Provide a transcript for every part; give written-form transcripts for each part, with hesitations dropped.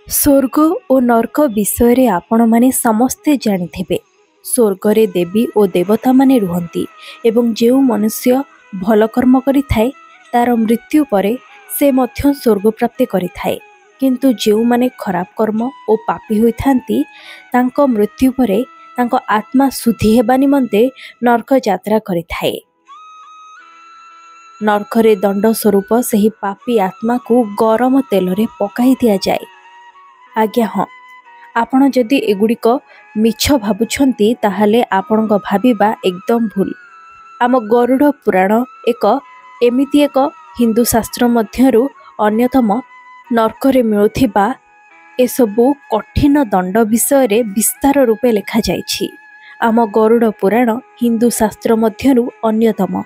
स्वर्ग और नर्क विषय आपण माने समस्ते जानिथिबे। स्वर्गरे देवी और देवता माने रुहंती एवं जेउ मनुष्य भल कर्म करिथाए तार मृत्यु परे से मध्य स्वर्ग प्राप्ति करिथाए, किंतु जेउ माने खराब कर्म और पापी होइथांती तांको मृत्यु परे तांको आत्मा शुद्धि हेबा निमंते नर्क यात्रा करिथाए। नर्करे दंड स्वरूप सही पापी आत्मा को गरम तेल रे पकाई दिया जाए। आज्ञा हाँ, आपण जदि एगुड़िक मिछ भावुछंती ताहले आपण भाविबा एकदम भूल। आम गरुड़ पुराण एक एमिति एक हिंदू शास्त्र मध्यरु अन्यतम नर्करे मिलुथिबा एसबु कठिन दंड विषय रे विस्तार रूपे लिखा जाइछि। आम गरुड़ पुराण हिंदू शास्त्र मध्यरु अन्यतम।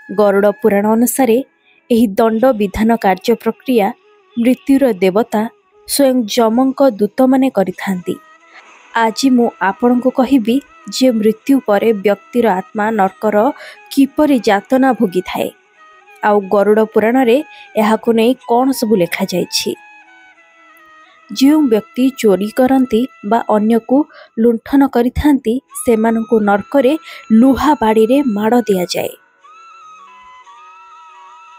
गरुड़ पुराण अनुसार एही दंड विधान कार्य प्रक्रिया मृत्युर देवता स्वयं जमंक दूत माने करिथांती। आज मु आपण को कहिबी जे मृत्यु परे व्यक्तिर आत्मा नर्कर किपरि यातना भोगी थाए आउ गरुड़ पुराण रे एहाको नै कोन सब लिखा जाइछि। जो व्यक्ति चोरी करती बा अन्य को लुंठन करिथांती सेमानंकु नर्करे लुहा बाड़ी रे माड़ दिया जाए।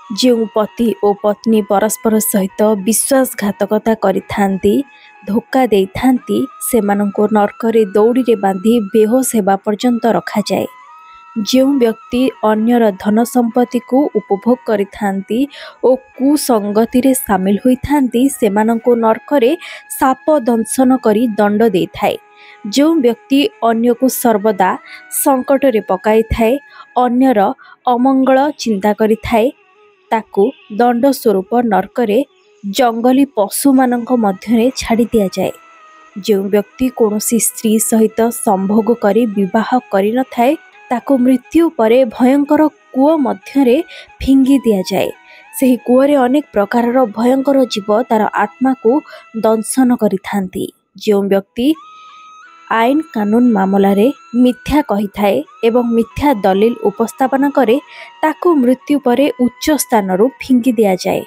जो पति और पत्नी परस्पर सहित विश्वासघातकता करिथांती धोखा देइथांती सेमानंकु नर्करे दौड़ी रे बांधी बेहोश हेबा पर्यंत रखा जाए। जो व्यक्ति अन्यर धन संपत्ति को उपभोग करिथांती और कुसंगति रे शामिल होइथांती सेमानंकु नर्करे साप दंशन करी दंड देइथाए। जो व्यक्ति अन्य को सर्वदा संकट रे पकाई थाए अन्यर अमंगल चिंता करिथाए ताकू दंड स्वरूप नर्करे जंगली पशु मानक मध्यरे छाड़ी दिया जाए। जो व्यक्ति कौनसी स्त्री सहित संभोग करी विवाह करि न थाए ताकू मृत्यु परे भयंकर कूଅ मध्यरे फिंगी दिया जाए। सही कूଅरे अनेक प्रकारर भयंकर जीव तार आत्मा को दंशन करिथांती। जो व्यक्ति आईन कानून मामला रे मिथ्या कही थाए एवं मिथ्या दलील उपस्थापन करे ताकू मृत्यु परे उच्च स्थान रु फिंगी दिया जाए।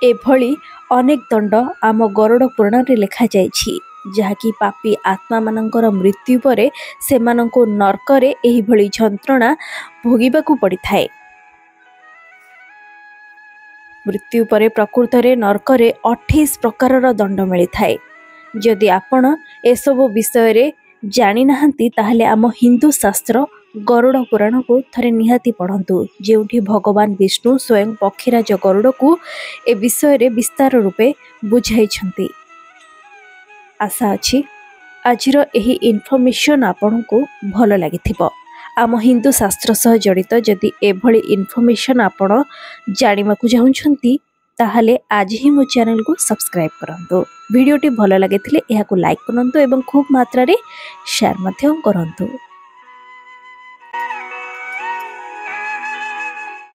एभली अनेक दंड आम गरुड़ पुराण रे लिखा जाइछि जहाँकि पापी आत्मा मानकर मृत्यु परे सेमानंको नर्करे एही भली जंत्रणा भोगिबाकू पड़िथाए। मृत्यु परे प्रकृत रे नर्करे 28 प्रकारर दंड मिलिथाए। जदि आपण एसबु विषय रे जानि नाहंती ताहले आम हिंदू शास्त्र गरुड़ पुराण को थरे निहाती पढ़ंतु, जेउठी भगवान विष्णु स्वयं पक्षीराज गरुड़ को ए विषय रे विस्तार रूपे बुझाइछंती। आशा अछि आजिर एही इनफॉरमेशन आपण को भल लागिथिबो। आम हिंदू शास्त्र सह जड़ित जदि एभली इनफॉरमेशन आपण जानिबाकू चाहुछंती ताहले आज ही मो चैनल को सब्सक्राइब करंतु। वीडियोटी भल लागिथिले एहाकू लाइक करंतु एवं खूब मात्रा रे शेयर मध्य करंतु।